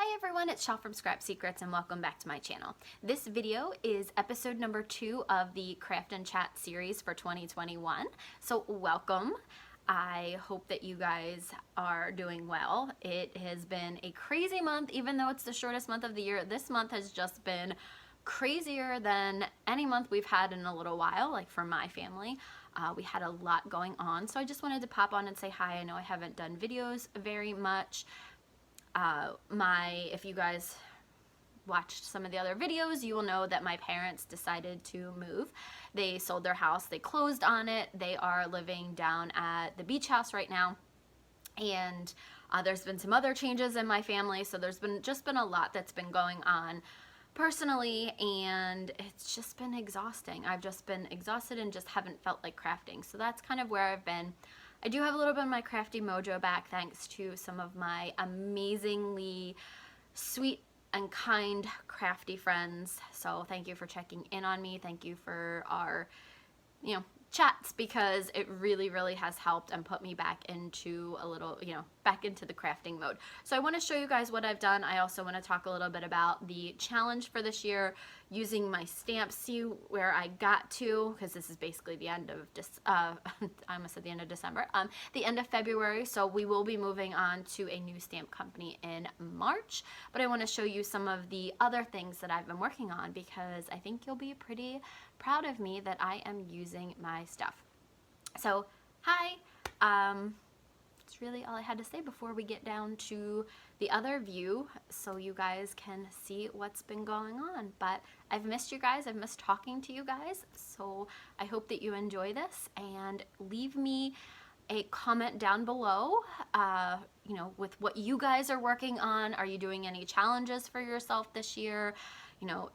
Hi everyone, it's Shaw from Scrap Secrets and welcome back to my channel. This video is episode number 2 of the Craft and Chat series for 2021. So welcome. I hope that you guys are doing well. It has been a crazy month, even though it's the shortest month of the year. This month has just been crazier than any month we've had in a little while, like for my family. We had a lot going on, so I just wanted to pop on and say hi. I know I haven't done videos very much. If you guys watched some of the other videos, you will know that my parents decided to move. They sold their house, they closed on it, they are living down at the beach house right now, and there's been some other changes in my family, so there's been a lot that's been going on personally, and it's just been exhausting. I've just been exhausted and just haven't felt like crafting, so that's kind of where I've been. I do have a little bit of my crafty mojo back thanks to some of my amazingly sweet and kind crafty friends. So thank you for checking in on me. Thank you for our, chats, because it really has helped and put me back into back into the crafting mode. So I want to show you guys what I've done. I also want to talk a little bit about the challenge for this year using my stamps, see where I got to, because this is basically the end of I almost said the end of December, the end of February. So we will be moving on to a new stamp company in March, but I want to show you some of the other things that I've been working on, because I think you'll be pretty proud of me that I am using my stuff. So hi, that's really all I had to say before we get down to the other view, so you guys can see what's been going on. But I've missed you guys, I've missed talking to you guys, so I hope that you enjoy this, and leave me a comment down below, with what you guys are working on. Are you doing any challenges for yourself this year?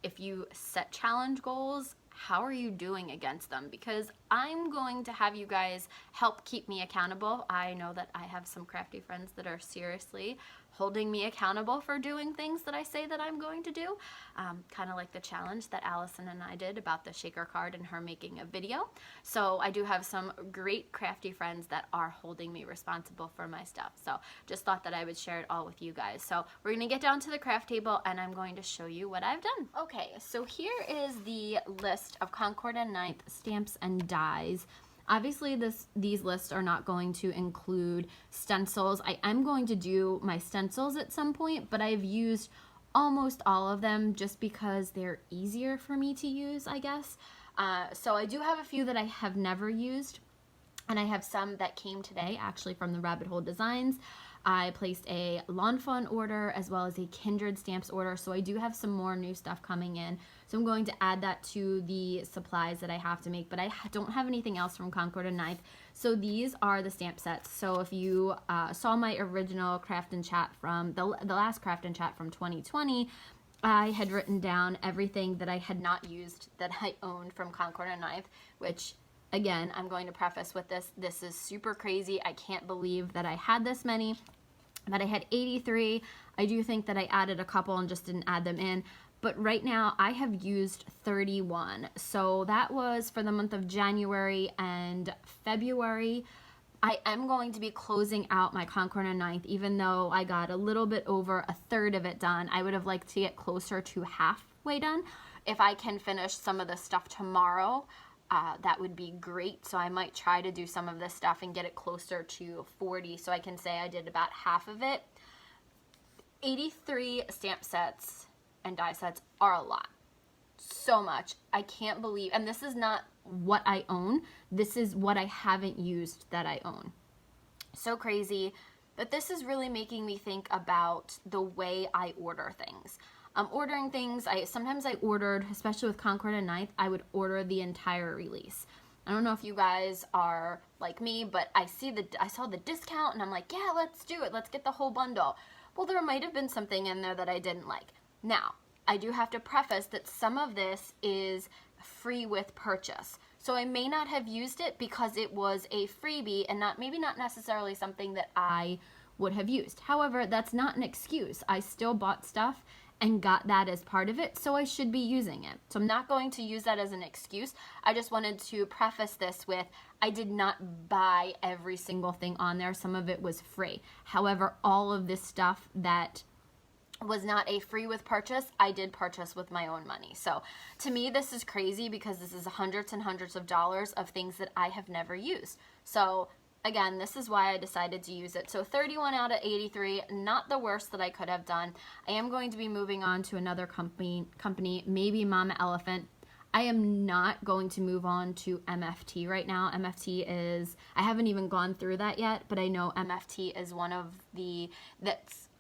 If you set challenge goals, how are you doing against them? Because I'm going to have you guys help keep me accountable. I know that I have some crafty friends that are seriously holding me accountable for doing things that I say that I'm going to do. Kind of like the challenge that Allison and I did about the shaker card and her making a video. So I do have some great crafty friends that are holding me responsible for my stuff. So just thought that I would share it all with you guys. So we're gonna get down to the craft table and I'm going to show you what I've done. Okay, so here is the list of Concord and Ninth stamps and dies. Obviously these lists are not going to include stencils. I am going to do my stencils at some point, but I've used almost all of them just because they're easier for me to use, I guess. So I do have a few that I have never used, and I have some that came today actually from the Rabbit Hole Designs. I placed a Lawn Fawn order as well as a Kindred Stamps order, so I do have some more new stuff coming in. So I'm going to add that to the supplies that I have to make, but I don't have anything else from Concord and Ninth. So these are the stamp sets. So if you saw my original Craft and Chat from the last Craft and Chat from 2020, I had written down everything that I had not used that I owned from Concord and Ninth, which again, I'm going to preface with this. This is super crazy. I can't believe that I had this many, but I had 83. I do think that I added a couple and just didn't add them in. But right now I have used 31. So that was for the month of January and February. I am going to be closing out my Concord and Ninth, even though I got a little bit over a third of it done. I would have liked to get closer to halfway done. If I can finish some of the stuff tomorrow, that would be great. So I might try to do some of this stuff and get it closer to 40, so I can say I did about half of it. 83 stamp sets and die sets are a lot. So much. I can't believe, and this is not what I own. This is what I haven't used that I own. So crazy. But this is really making me think about the way I order things. Ordering things, sometimes I ordered, especially with Concord and Ninth, I would order the entire release. I don't know if you guys are like me, but I saw the discount and I'm like, yeah, let's do it. Let's get the whole bundle. Well, there might have been something in there that I didn't like. Now, I do have to preface that some of this is free with purchase. So I may not have used it because it was a freebie and maybe not necessarily something that I would have used. However, that's not an excuse. I still bought stuff and got that as part of it, so I should be using it. So I'm not going to use that as an excuse. I just wanted to preface this with, I did not buy every single thing on there. Some of it was free. However, all of this stuff that was not a free with purchase. I did purchase with my own money. So to me, this is crazy because this is hundreds and hundreds of dollars of things that I have never used. So again, this is why I decided to use it. So 31 out of 83, not the worst that I could have done. I am going to be moving on to another company, maybe Mama Elephant. I am not going to move on to MFT right now. MFT is, I haven't even gone through that yet, but I know MFT is one of the,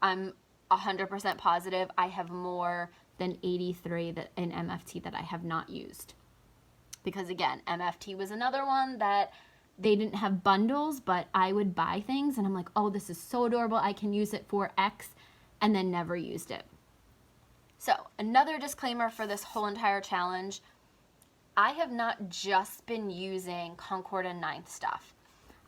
I'm 100% positive I have more than 83 in MFT that I have not used. Because again, MFT was another one that they didn't have bundles, but I would buy things and I'm like, oh, this is so adorable, I can use it for X, and then never used it. So another disclaimer for this whole entire challenge, I have not just been using Concord and Ninth stuff.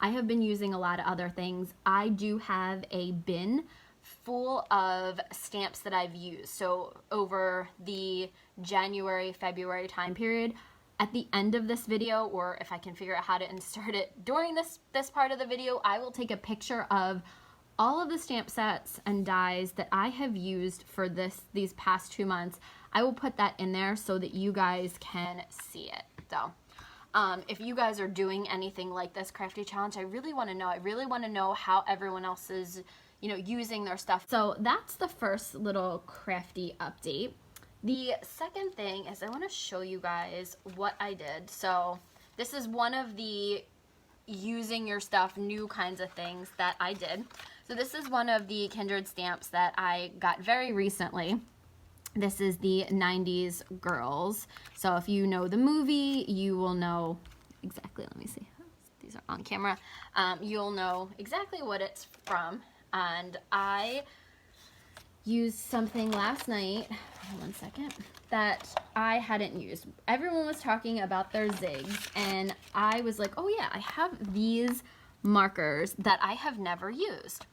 I have been using a lot of other things. I do have a bin full of stamps that I've used. So over the January, February time period, at the end of this video, or if I can figure out how to insert it during this part of the video, I will take a picture of all of the stamp sets and dies that I have used for these past 2 months. I will put that in there so that you guys can see it. So if you guys are doing anything like this crafty challenge, I really want to know. I really want to know how everyone else is, you know, using their stuff. So that's the first little crafty update. The second thing is I want to show you guys what I did. So this is one of the using your stuff new kinds of things that I did. So this is one of the Kindred stamps that I got very recently. This is the 90s Girls. So if you know the movie, you will know exactly, let me see, these are on camera. You'll know exactly what it's from. And I used something last night, one second, that I hadn't used. Everyone was talking about their zigs, and I was like, oh yeah, I have these markers that I have never used.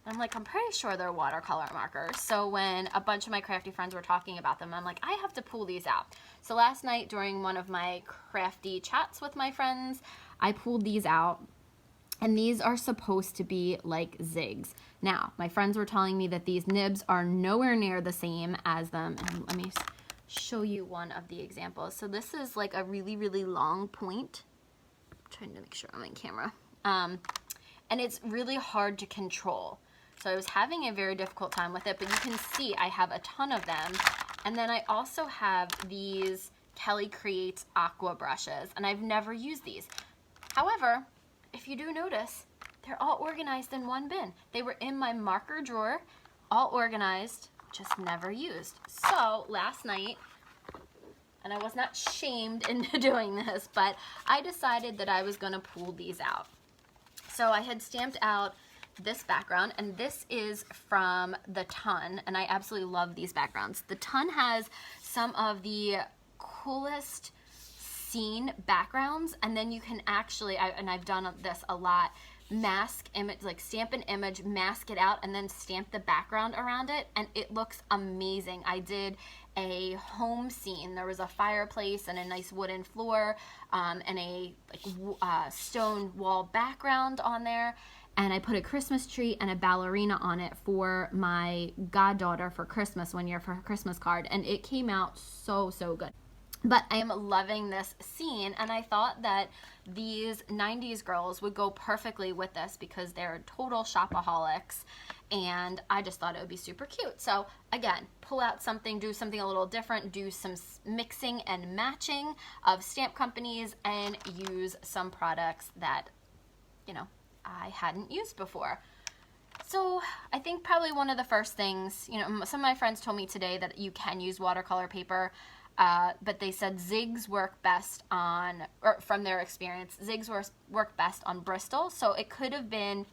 I'm like, I'm pretty sure they're watercolor markers. So when a bunch of my crafty friends were talking about them, I'm like, I have to pull these out. So last night during one of my crafty chats with my friends, I pulled these out. And these are supposed to be like zigs. Now, my friends were telling me that these nibs are nowhere near the same as them. And let me show you one of the examples. So this is like a really, really long point. I'm trying to make sure I'm in camera. And it's really hard to control. So I was having a very difficult time with it, but you can see I have a ton of them. And then I also have these Kelly Creates Aqua brushes, and I've never used these. However, if you do notice, they're all organized in one bin. They were in my marker drawer, all organized, just never used. So last night, and I was not shamed into doing this, but I decided that I was gonna pull these out. So I had stamped out this background, and this is from the Ton, and I absolutely love these backgrounds. The Ton has some of the coolest scene backgrounds, and then you can actually, and I've done this a lot, mask image, like stamp an image, mask it out, and then stamp the background around it, and it looks amazing. I did a home scene. There was a fireplace and a nice wooden floor, and a stone wall background on there, and I put a Christmas tree and a ballerina on it for my goddaughter for Christmas one year for her Christmas card, and it came out so good. But I am loving this scene, and I thought that these 90s girls would go perfectly with this because they're total shopaholics, and I just thought it would be super cute. So again, pull out something, do something a little different, do some mixing and matching of stamp companies, and use some products that, you know, I hadn't used before. So I think probably one of the first things, you know, some of my friends told me today that you can use watercolor paper, but they said zigs work best on, or from their experience, zigs work best on Bristol. So it could have been,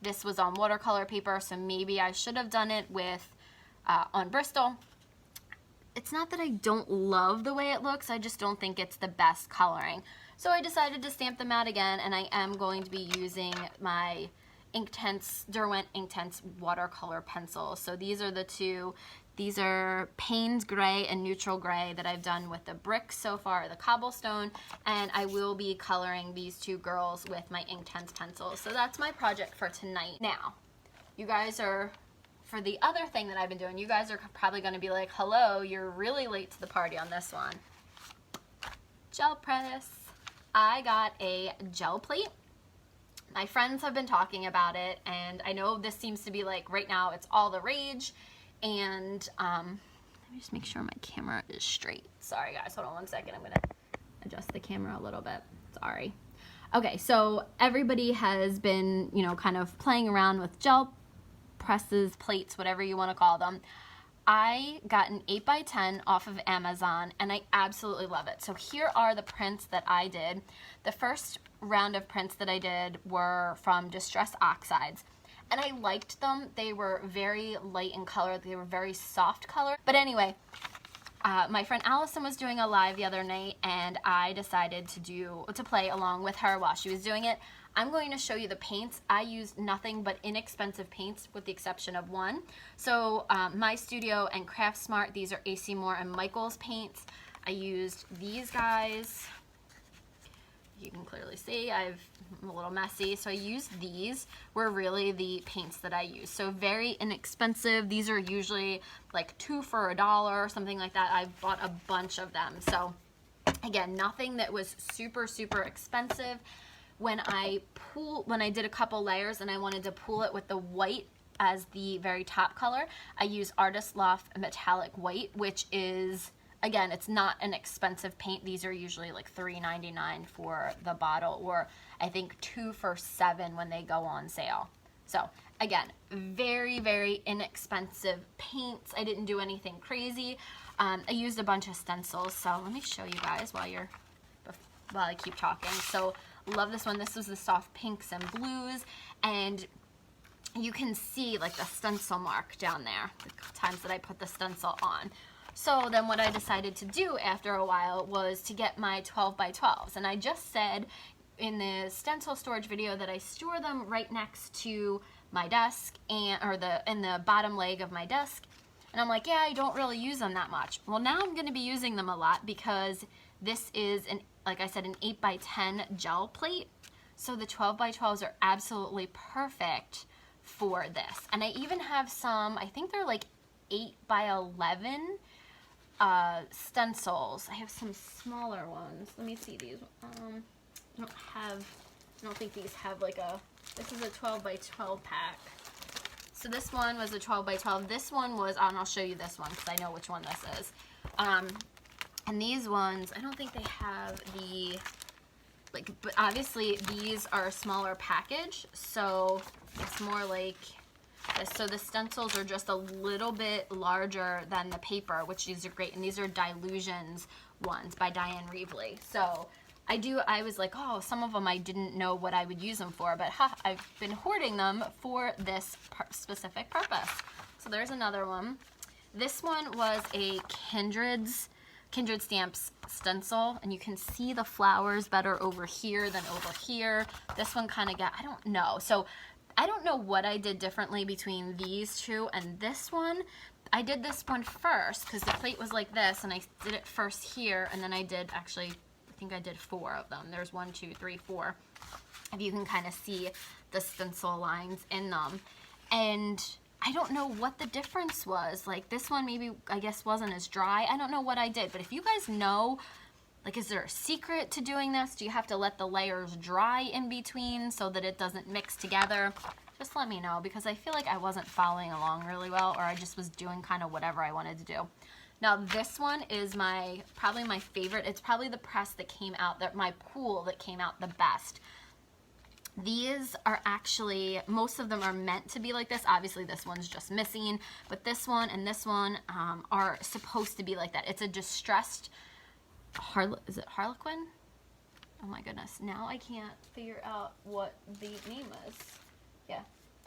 this was on watercolor paper, so maybe I should have done it with, on Bristol. It's not that I don't love the way it looks, I just don't think it's the best coloring. So I decided to stamp them out again, and I am going to be using my Inktense, Derwent Inktense watercolor pencils. So these are the two. These are Payne's Gray and Neutral Gray that I've done with the brick so far, the cobblestone, and I will be coloring these two girls with my Inktense pencils. So that's my project for tonight. Now, you guys are for the other thing that I've been doing, you guys are probably going to be like, hello, you're really late to the party on this one. Gel press. I got a gel plate. My friends have been talking about it, and I know this seems to be like right now it's all the rage. And let me just make sure my camera is straight. Sorry guys, hold on one second. I'm gonna adjust the camera a little bit. Sorry. Okay, so everybody has been, you know, kind of playing around with gel presses, plates, whatever you want to call them. I got an 8x10 off of Amazon, and I absolutely love it. So here are the prints that I did. The first round of prints that I did were from Distress Oxides, and I liked them. They were very light in color. They were very soft color. But anyway, my friend Allison was doing a live the other night, and I decided to play along with her while she was doing it. I'm going to show you the paints. I used nothing but inexpensive paints with the exception of one. So My Studio and Craft Smart, these are AC Moore and Michaels paints. I used these guys. You can clearly see I'm a little messy. So I used these, were really the paints that I use. So very inexpensive. These are usually like 2 for $1 or something like that. I bought a bunch of them. So again, nothing that was super, super expensive. When I did a couple layers and I wanted to pool it with the white as the very top color, I used Artist Loft Metallic White, which is, again, it's not an expensive paint. These are usually like $3.99 for the bottle, or I think 2 for $7 when they go on sale. So again, very, very inexpensive paints. I didn't do anything crazy. I used a bunch of stencils. So let me show you guys while I keep talking. So love this one. This was the soft pinks and blues, and you can see like the stencil mark down there, the times that I put the stencil on. So then what I decided to do after a while was to get my 12x12s, and I just said in the stencil storage video that I store them right next to my desk, and in the bottom leg of my desk. And I'm like, yeah, I don't really use them that much. Well, now I'm going to be using them a lot because this is like I said, an 8x10 gel plate. So the 12x12s are absolutely perfect for this. And I even have some, I think they're like 8x11 stencils. I have some smaller ones. Let me see these. I don't think these have like this is a 12x12 pack. So this one was a 12x12. This one was, and I'll show you this one because I know which one this is. And these ones, I don't think they have but obviously these are a smaller package, so it's more like this. So the stencils are just a little bit larger than the paper, which these are great. And these are Dilutions ones by Diane Reevely. So I was like, oh, some of them I didn't know what I would use them for, but I've been hoarding them for this specific purpose. So there's another one. This one was a Kindred Stamps stencil, and you can see the flowers better over here than over here. This one kind of I don't know. So I don't know what I did differently between these two and this one. I did this one first because the plate was like this, and I did it first here, and then I did I think I did 4 of them. There's 1, 2, 3, 4. If you can kind of see the stencil lines in them. And I don't know what the difference was. Like this one maybe, I guess, wasn't as dry. I don't know what I did, but if you guys know, like, is there a secret to doing this? Do you have to let the layers dry in between so that it doesn't mix together? Just let me know, because I feel like I wasn't following along really well, or I just was doing kind of whatever I wanted to do. Now this one is probably my favorite. It's probably the press that came out, my pool that came out the best. These are actually, most of them are meant to be like this. Obviously this one's just missing, but this one and this one are supposed to be like that. It's a distressed, is it Harlequin? Oh my goodness, now I can't figure out what the name is. Yeah,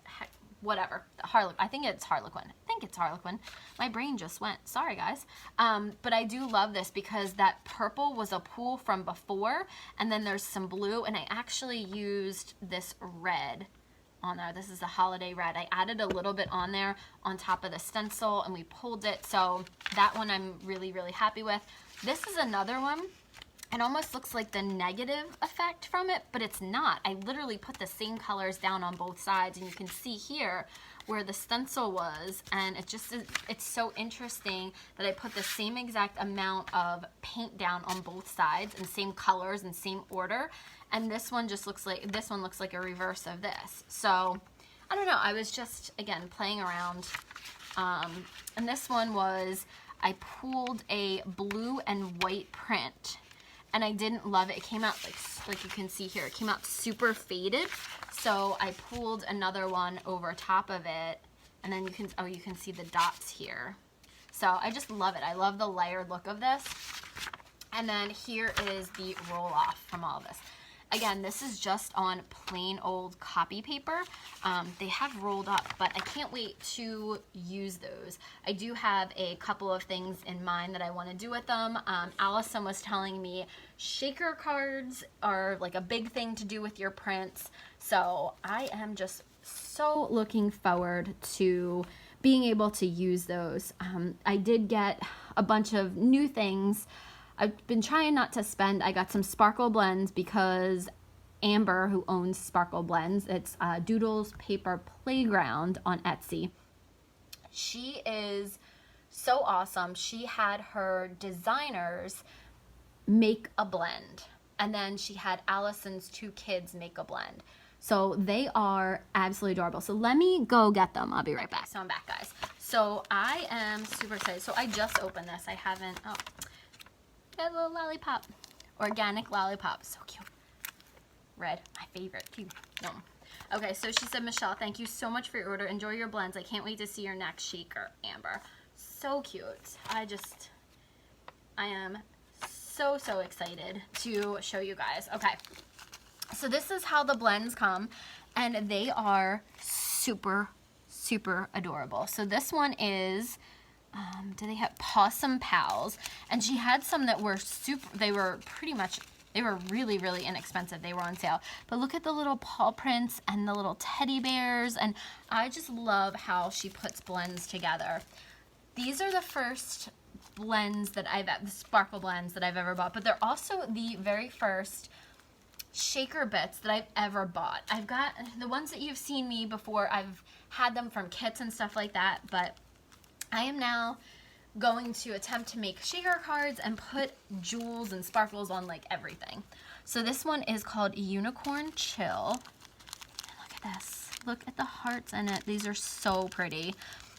heck, whatever. I think it's Harlequin. My brain just went. Sorry, guys. But I do love this because that purple was a pool from before, and then there's some blue, and I actually used this red on there. This is the holiday red. I added a little bit on there on top of the stencil, and we pulled it. So that one I'm really, really happy with. This is another one. It almost looks like the negative effect from it, but it's not. I literally put the same colors down on both sides, and you can see here where the stencil was, and it just is, it's so interesting that I put the same exact amount of paint down on both sides and same colors and same order, and this one just looks like, this one looks like a reverse of this. So I don't know, I was just, again, playing around. And this one was, I pulled a blue and white print, and I didn't love it. It came out like you can see here, it came out super faded. So I pulled another one over top of it, and then you can see the dots here. So I just love it. I love the layered look of this. And then here is the roll off from all of this. Again, this is just on plain old copy paper. They have rolled up, but I can't wait to use those. I do have a couple of things in mind that I want to do with them. Allison was telling me shaker cards are like a big thing to do with your prints. So I am just so looking forward to being able to use those. I did get a bunch of new things. I've been trying not to spend. I got some sparkle blends because Amber, who owns Sparkle Blends, it's Doodles Paper Playground on Etsy. She is so awesome. She had her designers make a blend, and then she had Allison's 2 kids make a blend. So they are absolutely adorable. So let me go get them. I'll be right back. So I'm back, guys. So I am super excited. So I just opened this. I haven't, oh. Got a little lollipop. Organic lollipop. So cute. Red. My favorite. Cute. No. Okay, so she said, Michelle, thank you so much for your order. Enjoy your blends. I can't wait to see your next shaker, Amber. So cute. I am so excited to show you guys. Okay. So this is how the blends come, and they are super adorable. So this one is, do they have Possum Pals? And she had some that were they were really inexpensive. They were on sale. But look at the little paw prints and the little teddy bears, and I just love how she puts blends together. These are the first blends that the sparkle blends that I've ever bought, but they're also the very first shaker bits that I've ever bought. I've got the ones that you've seen me before. I've had them from kits and stuff like that, but I am now going to attempt to make shaker cards and put jewels and sparkles on like everything. So this one is called Unicorn Chill. And look at this. Look at the hearts in it. These are so pretty.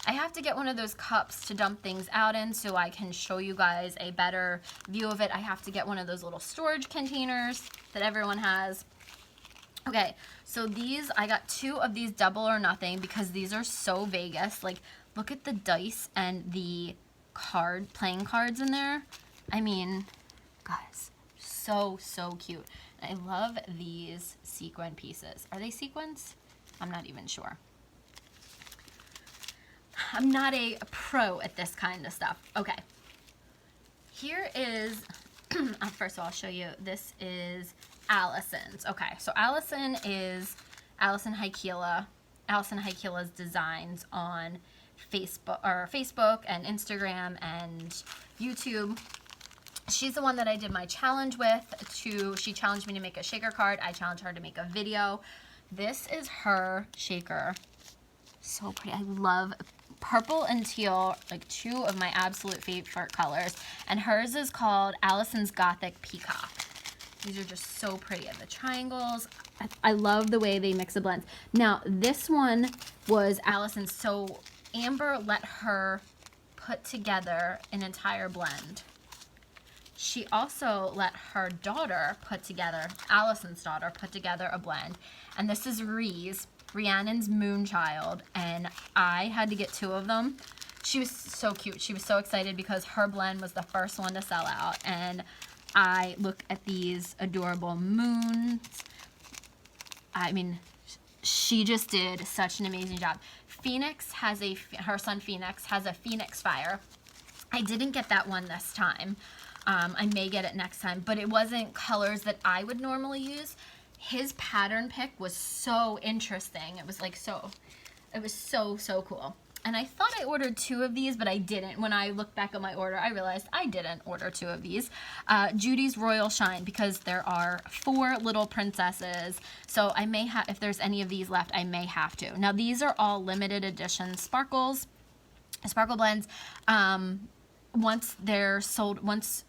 I have to get one of those cups to dump things out in so I can show you guys a better view of it. I have to get one of those little storage containers that everyone has. Okay, so these, I got 2 of these double or nothing because these are so Vegas. Like, look at the dice and the playing cards in there. I mean, guys, so cute. And I love these sequin pieces. Are they sequins? I'm not even sure. I'm not a pro at this kind of stuff. Okay. Here is, first of all, I'll show you. This is Allison's. Okay, so Allison is Allison Haikila's designs on Facebook and Instagram and YouTube. She's the one that I did my challenge with. She challenged me to make a shaker card. I challenged her to make a video. This is her shaker. So pretty. I love purple and teal, like 2 of my absolute favorite colors. And hers is called Allison's Gothic Peacock. These are just so pretty. And the triangles. I love the way they mix the blends. Now, this one was Allison's. So Amber let her put together an entire blend. She also let her daughter Allison's daughter, put together a blend. And this is Rhiannon's Moonchild, and I had to get 2 of them. She was so cute. She was so excited because her blend was the first one to sell out. And I look at these adorable moons. I mean, she just did such an amazing job. Her son Phoenix has a Phoenix Fire. I didn't get that one this time. I may get it next time, but it wasn't colors that I would normally use. His pattern pick was so interesting. It was like it was so cool. And I thought I ordered 2 of these, but I didn't. When I looked back at my order, I realized I didn't order 2 of these. Judy's Royal Shine, because there are 4 little princesses. So I may have, if there's any of these left, I may have to. Now these are all limited edition sparkle blends. Once they're sold, once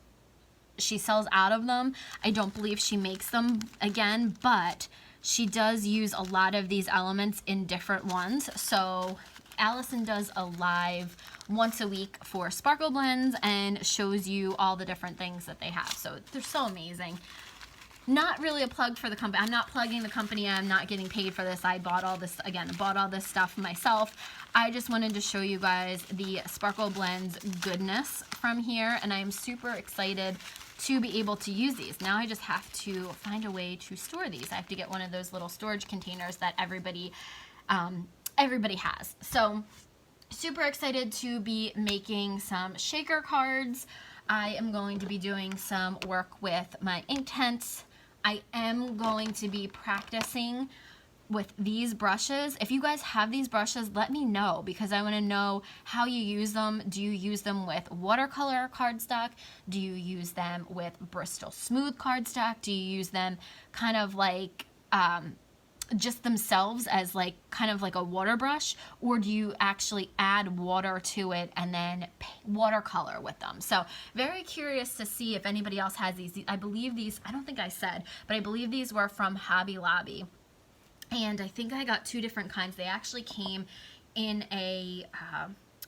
she sells out of them, I don't believe she makes them again, but she does use a lot of these elements in different ones. So Allison does a live once a week for sparkle blends and shows you all the different things that they have. So they're so amazing. Not really a plug for the company. I'm not plugging the company. I'm not getting paid for this. I bought all this, again, bought all this stuff myself. I just wanted to show you guys the sparkle blends goodness from here, and I'm super excited to be able to use these. Now I just have to find a way to store these. I have to get one of those little storage containers that everybody has. So super excited to be making some shaker cards. I am going to be doing some work with my Inktense. I am going to be practicing with these brushes. If you guys have these brushes, let me know, because I want to know how you use them. Do you use them with watercolor cardstock? Do you use them with Bristol Smooth cardstock? Do you use them kind of like just themselves as like kind of like a water brush, or do you actually add water to it and then watercolor with them? So very curious to see if anybody else has these. I believe these, I don't think I said, but I believe these were from Hobby Lobby, and I think I got 2 different kinds. They actually came in a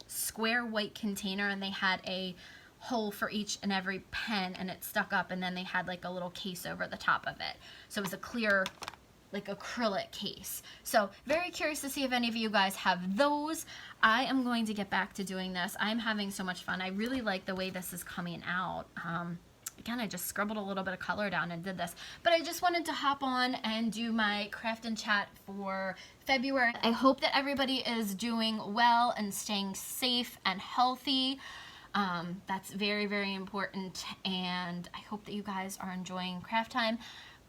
square white container, and they had a hole for each and every pen, and it stuck up, and then they had like a little case over the top of it, so it was a clear like acrylic case. So very curious to see if any of you guys have those. I am going to get back to doing this. I'm having so much fun. I really like the way this is coming out. Again, I just scribbled a little bit of color down and did this, but I just wanted to hop on and do my craft and chat for February. I hope that everybody is doing well and staying safe and healthy. That's very, very important, and I hope that you guys are enjoying craft time.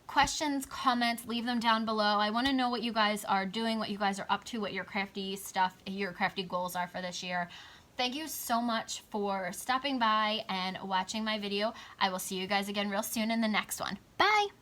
Questions, comments, leave them down below. I want to know what you guys are doing, what you guys are up to, what your crafty stuff, your crafty goals are for this year. Thank you so much for stopping by and watching my video. I will see you guys again real soon in the next one. Bye!